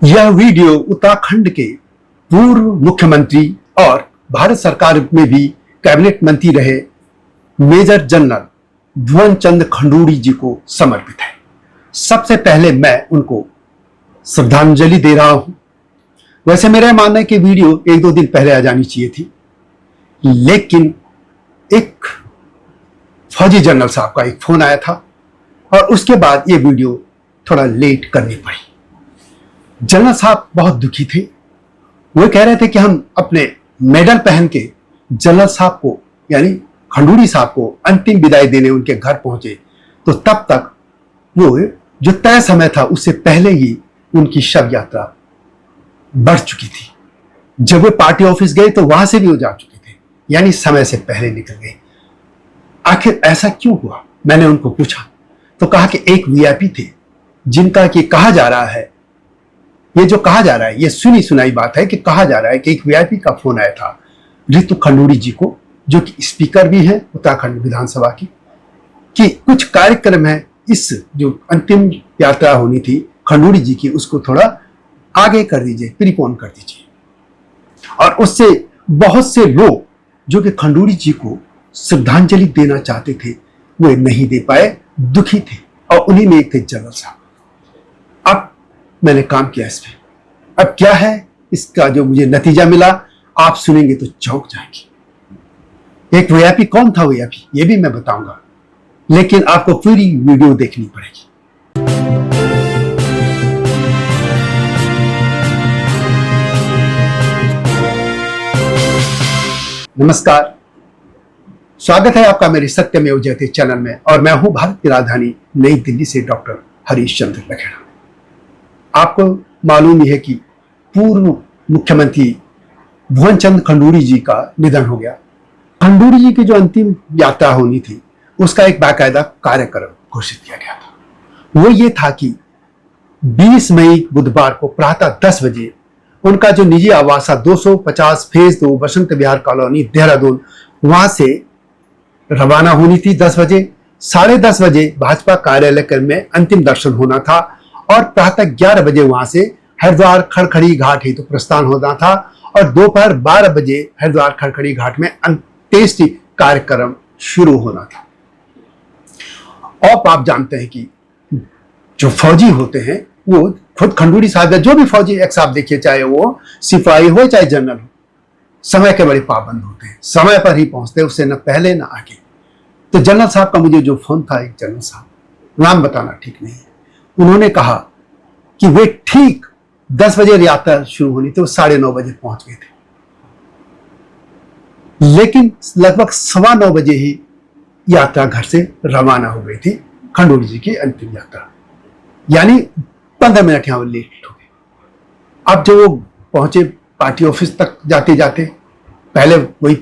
यह वीडियो उत्तराखंड के पूर्व मुख्यमंत्री और भारत सरकार में भी कैबिनेट मंत्री रहे मेजर जनरल भुवन चंद खंडूड़ी जी को समर्पित है। सबसे पहले मैं उनको श्रद्धांजलि दे रहा हूं। वैसे मेरा मानना है कि वीडियो एक दो दिन पहले आ जानी चाहिए थी, लेकिन एक फौजी जनरल साहब का एक फोन आया था और उसके बाद ये वीडियो थोड़ा लेट करनी पड़ी। जनरल साहब बहुत दुखी थे। वो कह रहे थे कि हम अपने मेडल पहन के जनरल साहब को यानी खंडूड़ी साहब को अंतिम विदाई देने उनके घर पहुंचे तो तब तक वो जो तय समय था उससे पहले ही उनकी शव यात्रा बढ़ चुकी थी। जब वे पार्टी ऑफिस गए तो वहां से भी वो जा चुके थे, यानी समय से पहले निकल गए। आखिर ऐसा क्यों हुआ? मैंने उनको पूछा तो कहा कि एक वीआईपी थे जिनका कि कहा जा रहा है, ये जो कहा जा रहा है ये सुनी सुनाई बात है कि कहा जा रहा है कि एक वीआईपी का फोन आया था रितु खंडूड़ी जी को, जो कि स्पीकर भी हैं उत्तराखंड विधानसभा की, कि कुछ कार्यक्रम है, इस जो अंतिम यात्रा होनी थी खंडूड़ी जी की उसको थोड़ा आगे कर दीजिए, प्रीपोन कर दीजिए। और उससे बहुत से लोग जो कि खंडूड़ी जी को श्रद्धांजलि देना चाहते थे वो नहीं दे पाए, दुखी थे, और उन्हीं में एक थे जनरल साहब। अब मैंने काम किया इस पे। अब क्या है इसका जो मुझे नतीजा मिला आप सुनेंगे तो चौंक जाएंगे। एक वीआईपी कौन था वीआईपी ये भी मैं बताऊंगा, लेकिन आपको पूरी वीडियो देखनी पड़ेगी। नमस्कार, स्वागत है आपका मेरे सत्यमेव जयते चैनल में, और मैं हूं भारत की राजधानी नई दिल्ली से डॉक्टर हरीश चंद्र लखेड़ा। आपको मालूम ही है कि पूर्व मुख्यमंत्री भुवन चंद खंडूड़ी जी का निधन हो गया। खंडूड़ी जी की जो अंतिम यात्रा होनी थी उसका एक बाकायदा कार्यक्रम घोषित किया गया था। वो ये था कि 20 मई बुधवार को प्रातः 10 बजे उनका जो निजी आवास 250 फेज 2 बसंत विहार कॉलोनी देहरादून वहां से रवाना होनी थी 10 बजे। 10:30 बजे भाजपा कार्यालय में अंतिम दर्शन होना था और प्रातः 11 बजे वहां से हरिद्वार खड़खड़ी घाट हेतु प्रस्थान होना था और दोपहर 12 बजे हरिद्वार खड़खड़ी घाट में अंत्येष्टि कार्यक्रम शुरू होना था। और आप जानते हैं कि जो फौजी होते हैं वो खुद खंडूड़ी साहब या जो भी फौजी एक साहब देखिए, चाहे वो सिपाही हो चाहे जनरल हो, समय के बड़े पाबंद होते हैं, समय पर ही पहुंचते, उससे न पहले न आगे। तो जनरल साहब का मुझे जो फोन था, एक जनरल साहब, नाम बताना ठीक नहीं है, उन्होंने कहा कि वे ठीक 10 बजे यात्रा शुरू होनी थी, वो 9:30 बजे पहुंच गए थे, लेकिन लगभग 9:15 बजे ही यात्रा घर से रवाना हो गई थी, खंडूड़ी जी की अंतिम यात्रा, यानी 15 मिनट यहां लेट हो गए। अब जब वो पहुंचे पार्टी ऑफिस तक जाते जाते पहले वही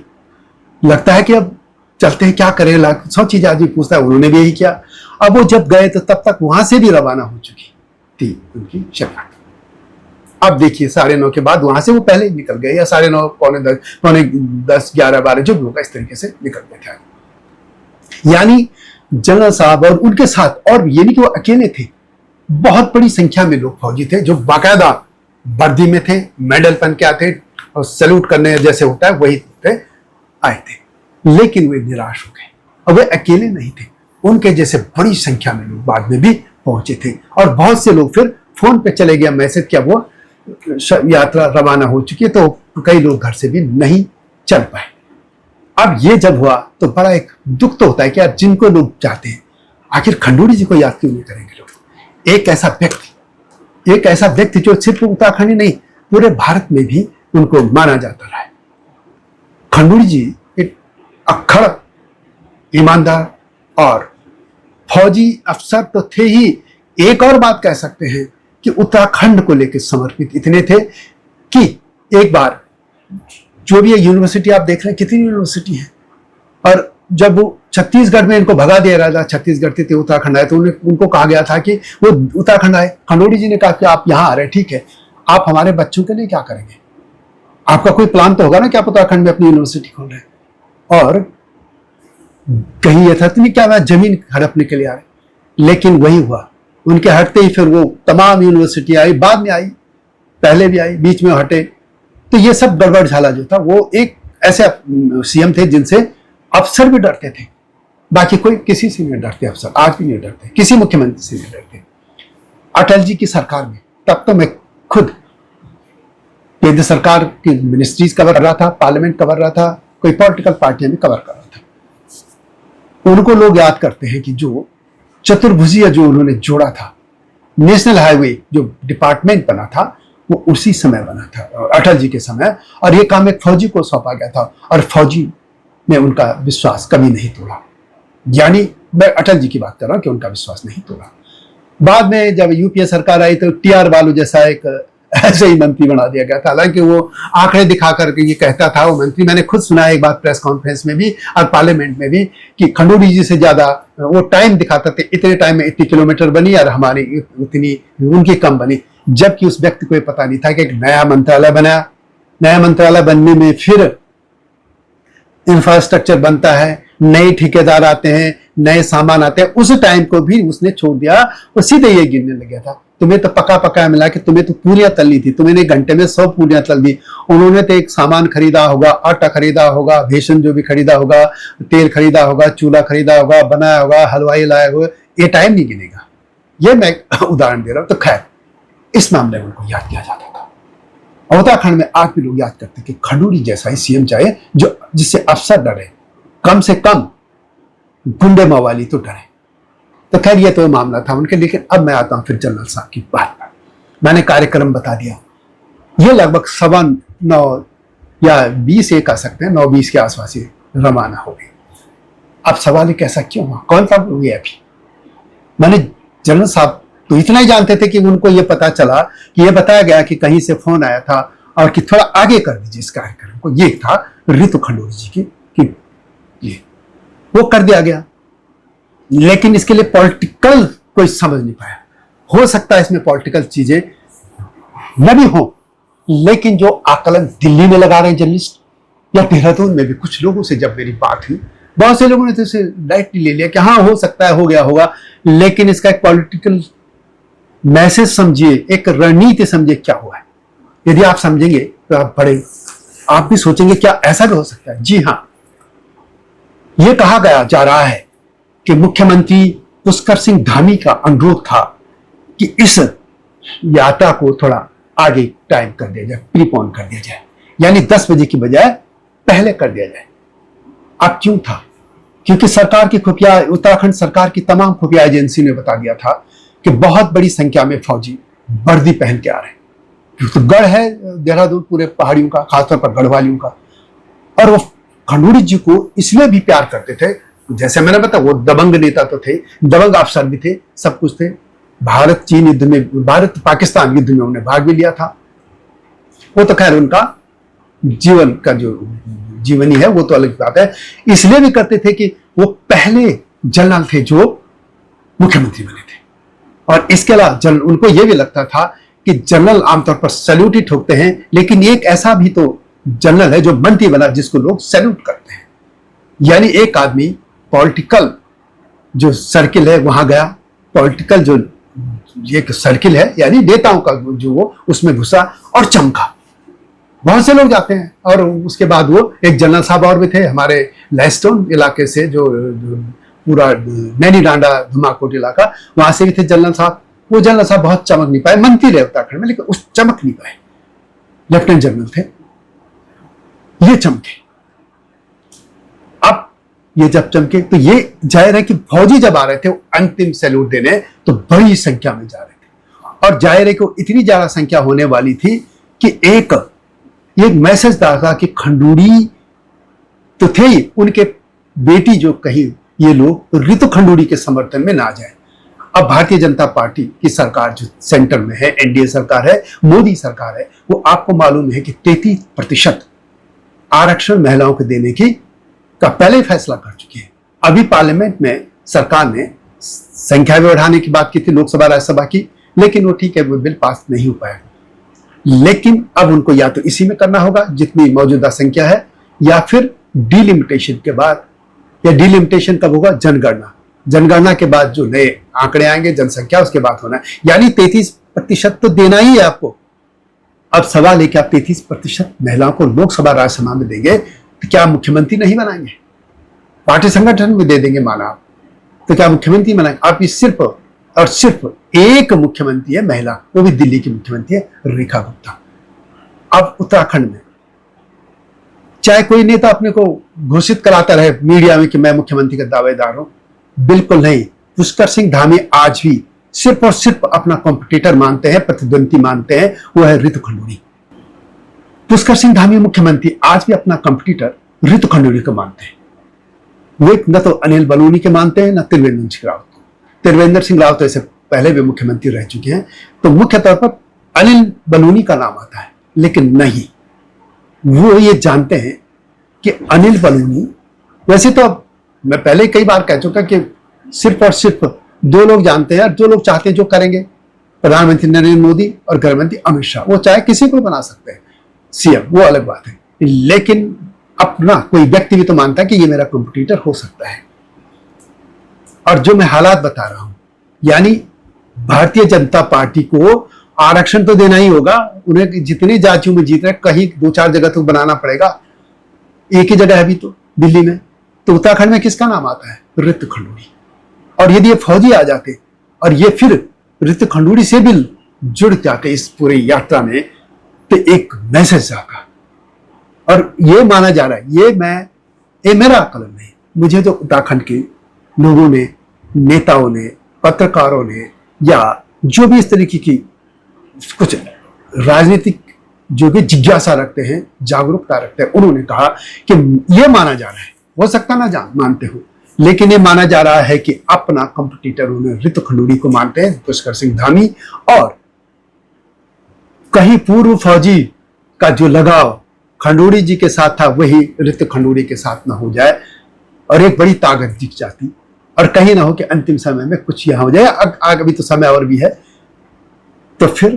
लगता है कि अब चलते हैं, क्या करें, सब चीज आदमी पूछता है, उन्होंने भी यही किया। अब वो जब गए तो तब तक वहां से भी रवाना हो चुकी थी उनकी शक्ल। अब देखिए 9:30 के बाद वहां से वो पहले ही निकल गए, या 9:30 पौने 10 11 12 जो भी होगा इस तरीके से निकल गए थे। यानी जनरल साहब और उनके साथ, और ये नहीं कि वो अकेले थे, बहुत बड़ी संख्या में लोग फौजी थे जो बाकायदा वर्दी में थे, मेडल पहन के आते और सैल्यूट करने जैसे होता है वही थे, आए थे। लेकिन वे निराश हो गए और वे अकेले नहीं थे, उनके जैसे बड़ी संख्या में लोग बाद में भी पहुंचे थे और बहुत से लोग फिर फोन पे चले गया मैसेज किया वो यात्रा रवाना हो चुकी है, तो कई लोग घर से भी नहीं चल पाए। अब ये जब हुआ तो बड़ा एक दुख तो होता है कि यार जिनको लोग चाहते हैं, आखिर खंडूड़ी जी को याद क्यों नहीं करेंगे लोग। एक ऐसा व्यक्ति जो सिर्फ उत्तराखंड ही नहीं पूरे भारत में भी उनको माना जाता रहा है। खंडूड़ी जी एक अक्खड़, ईमानदार और फौजी अफसर तो थे ही, एक और बात कह सकते हैं कि उत्तराखंड को लेकर समर्पित इतने थे कि एक बार जो भी यूनिवर्सिटी आप देख रहे हैं, कितनी यूनिवर्सिटी है, और जब वो छत्तीसगढ़ में इनको भगा दिया रहा था, छत्तीसगढ़ थे उत्तराखंड आए, तो उनको कहा गया था कि वो उत्तराखंड आए। खंडूड़ी जी ने कहा कि आप यहाँ आ रहे, ठीक है, आप हमारे बच्चों के लिए क्या करेंगे? आपका कोई प्लान तो होगा ना कि आप उत्तराखंड में अपनी यूनिवर्सिटी खोल रहे हैं। और कहीं यह था नहीं क्या मैं जमीन हड़पने के लिए आ रहे, लेकिन वही हुआ, उनके हटते ही फिर वो तमाम यूनिवर्सिटी आई, बाद में आई पहले भी आई, बीच में हटे। तो ये सब गड़बड़ झाला जो था, वो एक ऐसे सीएम थे जिनसे अफसर भी डरते थे, बाकी कोई किसी से नहीं डरते अफसर, आज भी नहीं डरते, किसी मुख्यमंत्री से नहीं डरते। अटल जी की सरकार में तब तो मैं खुद केंद्र सरकार की मिनिस्ट्रीज कवर कर रहा था, पार्लियामेंट कवर रहा था, कोई पॉलिटिकल पार्टियां भी कवर कर रहा था। उनको लोग याद करते हैं कि जो चतुर्भुजीय जो उन्होंने जोड़ा था, नेशनल हाईवे जो डिपार्टमेंट बना था, वो उसी समय बना था, अटल जी के समय, और ये काम एक फौजी को सौंपा गया था, और फौजी ने उनका विश्वास कभी नहीं तोड़ा। यानी मैं अटल जी की बात कर रहा हूं कि उनका विश्वास नहीं तोड़ा। बाद में जब यूपीए सरकार आई तो टीआर बालू जैसा एक ऐसे ही मंत्री बना दिया गया था। हालांकि वो आंकड़े दिखा करके ये कहता था वो मंत्री, मैंने खुद सुना एक बात प्रेस कॉन्फ्रेंस में भी और पार्लियामेंट में भी, कि खंडूड़ी जी से ज्यादा वो टाइम दिखाता थे, इतने टाइम में इतनी किलोमीटर बनी और हमारी उतनी उनकी कम बनी। जबकि उस व्यक्ति को ये पता नहीं था कि एक नया मंत्रालय बनाया, नया मंत्रालय बनने में फिर इंफ्रास्ट्रक्चर बनता है, नए ठेकेदार आते हैं, नए सामान आते हैं, उस टाइम को भी उसने छोड़ दिया। वो सीधे ये गिनने लग गया था, तुम्हें तो पका पका मिला कि तुम्हें तो पूरियां तलनी थी, तुमने एक घंटे में 100 पूरियां तल दी। उन्होंने तो एक सामान खरीदा होगा, आटा खरीदा होगा, बेसन जो भी खरीदा होगा, तेल खरीदा होगा, चूल्हा खरीदा होगा, बनाया होगा, हलवाई लाया होगा, ये टाइम नहीं गिनेगा। ये मैं उदाहरण दे रहा हूं। तो खैर, इस मामले में उनको याद किया जाता था। उत्तराखंड में आज भी लोग याद करते कि खंडूड़ी जैसा ही सीएम चाहे जो जिससे अफसर डरे, कम से कम गुंडे मवाली तो डरे। तो खैर ये तो मामला था उनके। लेकिन अब मैं आता हूं फिर जनरल साहब की बात पर। मैंने कार्यक्रम बता दिया, ये लगभग 9:15 या 20 एक आ सकते हैं, 9:20 के आसपास ये रवाना हो गई। अब सवाल एक ऐसा क्यों हुआ, कौन सा हुई अभी? मैंने जनरल साहब तो इतना ही जानते थे कि उनको ये पता चला कि ये बताया गया कि कहीं से फोन आया था और कि थोड़ा आगे कर दीजिए इस कार्यक्रम को। ये था रितु खंडूड़ी जी की कि ये वो कर दिया गया। लेकिन इसके लिए पॉलिटिकल कोई समझ नहीं पाया। हो सकता है इसमें पॉलिटिकल चीजें न भी हो, लेकिन जो आकलन दिल्ली में लगा रहे हैं जर्नलिस्ट, या देहरादून में भी कुछ लोगों से जब मेरी बात हुई, बहुत से लोगों ने तो इसे लाइटली ले लिया कि हाँ हो सकता है, हो गया होगा। लेकिन इसका एक पॉलिटिकल मैसेज समझिए, एक रणनीति समझिए क्या हुआ है। यदि आप समझेंगे तो आप भी सोचेंगे क्या ऐसा भी हो सकता है। जी हाँ, यह कहा गया जा रहा है कि मुख्यमंत्री पुष्कर सिंह धामी का अनुरोध था कि इस यात्रा को थोड़ा आगे टाइम कर दिया जाए, प्रीपोन कर दिया जाए, यानी 10 बजे की बजाय पहले कर दिया जाए। अब क्यों था? क्योंकि सरकार की खुफिया, उत्तराखंड सरकार की तमाम खुफिया एजेंसी ने बता दिया था कि बहुत बड़ी संख्या में फौजी वर्दी पहन के आ रहे हैं। तो गढ़ है देहरादून पूरे पहाड़ियों का, खासतौर पर गढ़वालियों का। और वो खंडूड़ी जी को इसलिए भी प्यार करते थे, जैसे मैंने बताया वो दबंग नेता तो थे, दबंग अफसर भी थे, सब कुछ थे। भारत चीन युद्ध में, भारत पाकिस्तान युद्ध में उन्होंने भाग भी लिया था। वो तो खैर उनका जीवन का जो जीवनी है वो तो अलग बात है। इसलिए भी करते थे कि वो पहले जनरल थे जो मुख्यमंत्री बने थे। और इसके अलावा उनको यह भी लगता था कि जनरल आमतौर पर सैल्यूट ही ठोकते हैं, लेकिन एक ऐसा भी तो जनरल है जो मंत्री बना जिसको लोग सैल्यूट करते हैं। यानी एक आदमी पॉलिटिकल जो सर्किल है वहां गया, पॉलिटिकल जो एक सर्किल है यानी नेताओं का जो वो उसमें घुसा और चमका। बहुत से लोग जाते हैं। और उसके बाद वो एक जनरल साहब और भी थे हमारे लहस्टोन इलाके से, जो पूरा नैनी डांडा धुमाकोट इलाका, वहां से भी थे जनरल साहब। वो जनरल साहब बहुत चमक नहीं पाए, मंत्री रहे उत्तराखंड में, लेकिन उस चमक नहीं पाए। लेफ्टिनेंट जनरल थे, ये चमके। अब ये जब चमके तो ये जाहिर है कि फौजी जब आ रहे थे अंतिम सैल्यूट देने, तो बड़ी संख्या में जा रहे थे। और जाहिर है कि इतनी ज्यादा संख्या होने वाली थी कि एक मैसेज था कि खंडूड़ी तो थे ही, उनके बेटी जो कहीं ये लोग रितु खंडूड़ी के समर्थन में ना जाए। अब भारतीय जनता पार्टी की सरकार जो सेंटर में है, एनडीए सरकार है, मोदी सरकार है, वो आपको मालूम है कि 33% आरक्षण महिलाओं को देने की का पहले ही फैसला कर चुकी है। अभी पार्लियामेंट में सरकार ने संख्या भी बढ़ाने की बात की थी, लोकसभा राज्यसभा की, लेकिन वो ठीक है, वो बिल पास नहीं हो पाया। लेकिन अब उनको या तो इसी में करना होगा जितनी मौजूदा संख्या है, या फिर डिलिमिटेशन के बाद, या डिलिमिटेशन कब होगा? जनगणना के बाद जो नए आंकड़े आएंगे जनसंख्या, उसके बाद होना है। यानी 33% तो देना ही है आपको। अब सवाल है कि आप 33% महिलाओं को लोकसभा राज्यसभा में देंगे तो क्या मुख्यमंत्री नहीं बनाएंगे? पार्टी संगठन में दे देंगे माना आप, तो क्या मुख्यमंत्री बनाएंगे? आप इस सिर्फ और सिर्फ एक मुख्यमंत्री है महिला, वो भी दिल्ली की मुख्यमंत्री है, रेखा गुप्ता। अब उत्तराखंड में चाहे कोई नेता अपने को घोषित कराता रहे मीडिया में कि मैं मुख्यमंत्री का दावेदार हूं, बिल्कुल नहीं। पुष्कर सिंह धामी आज भी सिर्फ और सिर्फ अपना कॉम्पिटिटर मानते हैं, प्रतिद्वंदी मानते हैं, वो है ऋतु खंडूड़ी। पुष्कर सिंह धामी मुख्यमंत्री आज भी अपना कॉम्पिटिटर ऋतु खंडूड़ी को मानते हैं। वो न तो अनिल बलूनी के मानते हैं, न त्रिवेंद्र सिंह रावत को। त्रिवेंद्र सिंह रावत तो ऐसे पहले भी मुख्यमंत्री रह चुके हैं, तो मुख्य तौर पर अनिल बलूनी का नाम आता है। लेकिन नहीं, वो ये जानते हैं कि अनिल बलूनी, वैसे तो मैं पहले कई बार कह चुका कि सिर्फ और सिर्फ दो लोग जानते हैं और जो लोग चाहते हैं जो करेंगे, प्रधानमंत्री नरेंद्र मोदी और गृह मंत्री अमित शाह। वो चाहे किसी को बना सकते हैं सीएम, वो अलग बात है, लेकिन अपना कोई व्यक्ति भी तो मानता है कि ये मेरा कॉम्पिटिटर हो सकता है। और जो मैं हालात बता रहा हूं, यानी भारतीय जनता पार्टी को आरक्षण तो देना ही होगा। उन्हें जितनी जातियों में जीत रहे, कहीं 2-4 जगह तो बनाना पड़ेगा। एक ही जगह है अभी तो दिल्ली में, तो उत्तराखंड में किसका नाम आता है? ऋतु खंडूड़ी। और यदि ये फौजी आ जाते और ये फिर ऋतु खंडूड़ी से भी जुड़ जाते इस पूरी यात्रा में, तो एक मैसेज आता। और ये माना जा रहा है, ये मेरा कलम नहीं, मुझे तो उत्तराखंड के लोगों ने, नेताओं ने, पत्रकारों ने, या जो भी इस तरीके की कुछ राजनीतिक जो भी जिज्ञासा रखते हैं, जागरूकता रखते हैं, उन्होंने कहा कि यह माना जा रहा है, हो सकता ना मानते हो, लेकिन ये माना जा रहा है कि अपना कंपटीटर उन्हें ऋतु खंडूड़ी को मानते हैं, पुष्कर सिंह धामी। और कहीं पूर्व फौजी का जो लगाव खंडूड़ी जी के साथ था, वही ऋतु खंडूड़ी के साथ ना हो जाए और एक बड़ी ताकत दिख जाती, और कहीं ना हो कि अंतिम समय में कुछ यहां हो जाए। अभी तो समय और भी है, तो फिर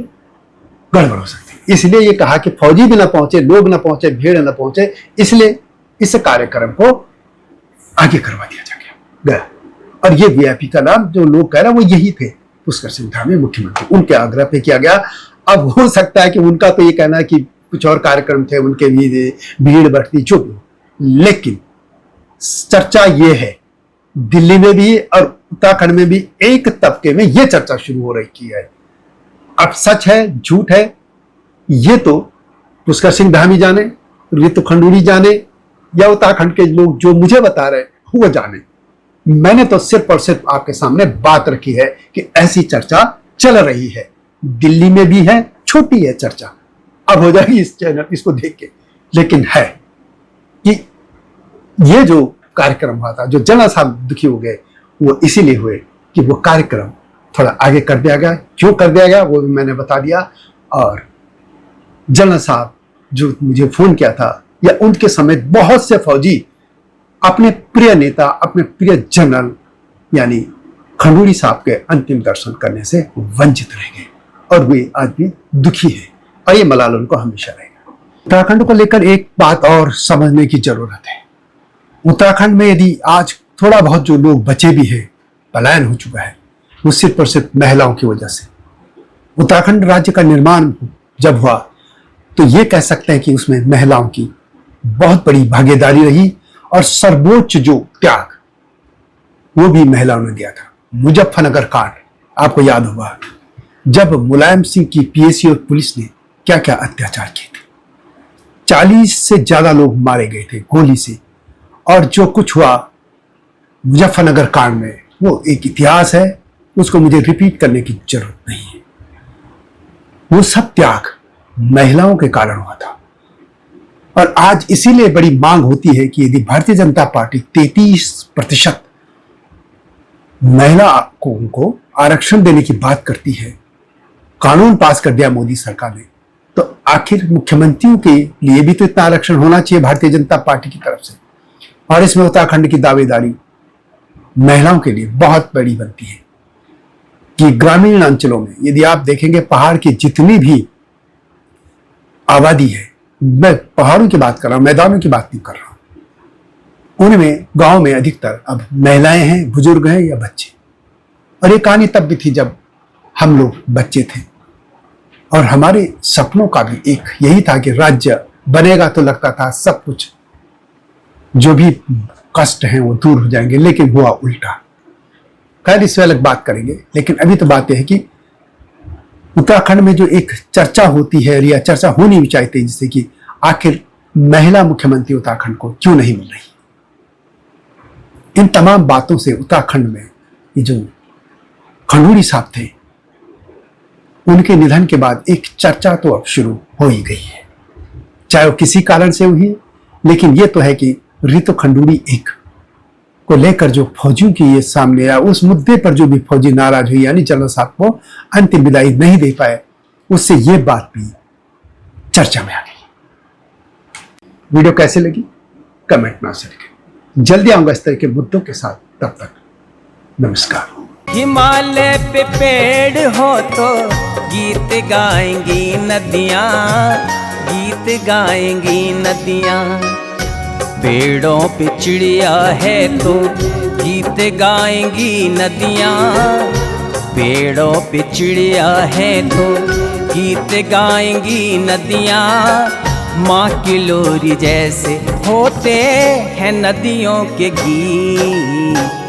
गड़बड़ हो सकती है। इसलिए ये कहा कि फौजी भी ना पहुंचे, लोग ना पहुंचे, भीड़ ना पहुंचे, इसलिए इस कार्यक्रम को आगे करवा दिया गया। और ये वीआईपी का नाम जो लोग कह रहे हैं वो यही थे, पुष्कर सिंह धामी मुख्यमंत्री, उनके आग्रह पे किया गया। अब हो सकता है कि उनका तो ये कहना है कि कुछ और कार्यक्रम थे, उनके भी भीड़ बढ़ती, जो भी, लेकिन चर्चा ये है दिल्ली में भी और उत्तराखंड में भी एक तबके में ये चर्चा शुरू हो रही है। अब सच है झूठ है ये तो पुष्कर सिंह धामी जाने, ऋतु खंडूड़ी जाने, या उत्तराखंड के लोग जो मुझे बता रहे वो जाने। मैंने तो सिर्फ और सिर्फ आपके सामने बात रखी है कि ऐसी चर्चा चल रही है, दिल्ली में भी है, छोटी है चर्चा, अब हो जाएगी इस चैनल इसको देख के। लेकिन है कि ये जो कार्यक्रम हुआ था, जो जनरल साहब दुखी हो गए, वो इसीलिए हुए कि वो कार्यक्रम थोड़ा आगे कर दिया गया। क्यों कर दिया गया वो भी मैंने बता दिया। और जनरल साहब जो मुझे फोन किया था, या उनके समेत बहुत से फौजी अपने प्रिय नेता, अपने प्रिय जनरल यानी खंडूड़ी साहब के अंतिम दर्शन करने से वंचित रह गए, और वे आज भी दुखी है, और ये मलाल उनको हमेशा रहेगा। उत्तराखंड को लेकर एक बात और समझने की जरूरत है। उत्तराखंड में यदि आज थोड़ा बहुत जो लोग बचे भी हैं, पलायन हो चुका है, वो सिर्फ और सिर्फ महिलाओं की वजह से। उत्तराखंड राज्य का निर्माण जब हुआ तो ये कह सकते हैं कि उसमें महिलाओं की बहुत बड़ी भागीदारी रही, और सर्वोच्च जो त्याग वो भी महिलाओं ने दिया था। मुजफ्फरनगर कांड आपको याद होगा, जब मुलायम सिंह की पीएसी और पुलिस ने क्या क्या अत्याचार किए थे, 40 से ज्यादा लोग मारे गए थे गोली से। और जो कुछ हुआ मुजफ्फरनगर कांड में, वो एक इतिहास है, उसको मुझे रिपीट करने की जरूरत नहीं है। वो सब त्याग महिलाओं के कारण हुआ था। और आज इसीलिए बड़ी मांग होती है कि यदि भारतीय जनता पार्टी 33% महिला को उनको आरक्षण देने की बात करती है, कानून पास कर दिया मोदी सरकार ने, तो आखिर मुख्यमंत्रियों के लिए भी तो इतना आरक्षण होना चाहिए भारतीय जनता पार्टी की तरफ से। और इसमें उत्तराखंड की दावेदारी महिलाओं के लिए बहुत बड़ी बनती है कि ग्रामीण अंचलों में यदि आप देखेंगे, पहाड़ की जितनी भी आबादी है, मैं पहाड़ों की बात कर रहा हूं, मैदानों की बात नहीं कर रहा हूं, उनमें गांव में अधिकतर अब महिलाएं हैं, बुजुर्ग हैं या बच्चे। और ये कहानी तब भी थी जब हम लोग बच्चे थे। और हमारे सपनों का भी एक यही था कि राज्य बनेगा तो लगता था सब कुछ जो भी कष्ट हैं वो दूर हो जाएंगे, लेकिन हुआ उल्टा। खैर इस पर अलग बात करेंगे, लेकिन अभी तो बात यह है कि उत्तराखंड में जो एक चर्चा होती है या चर्चा होनी भी चाहिए, जिससे कि आखिर महिला मुख्यमंत्री उत्तराखंड को क्यों नहीं मिल रही। इन तमाम बातों से उत्तराखंड में ये जो खंडूड़ी साहब थे, उनके निधन के बाद एक चर्चा तो अब शुरू हो ही गई है, चाहे वो किसी कारण से हुई, लेकिन ये तो है कि रितु खंडूड़ी एक को लेकर जो फौजियों की ये सामने आया, उस मुद्दे पर जो भी फौजी नाराज हुई, यानी जनरल साहब को अंतिम विदाई नहीं दे पाए, उससे ये बात भी चर्चा में आ गई। वीडियो कैसे लगी कमेंट में अवश्य लिखें। जल्दी आऊंगा इस तरह के मुद्दों के साथ, तब तक नमस्कार। हिमालय पे पेड़ हो तो गीत गाएंगी नदियाँ, गीत गाएंगी नदियाँ। पेड़ों पे चिड़िया है तो गीत गाएंगी नदियाँ, पेड़ों पे चिड़िया है तो गीत गाएंगी नदियाँ। माँ की लोरी जैसे होते हैं नदियों के गीत।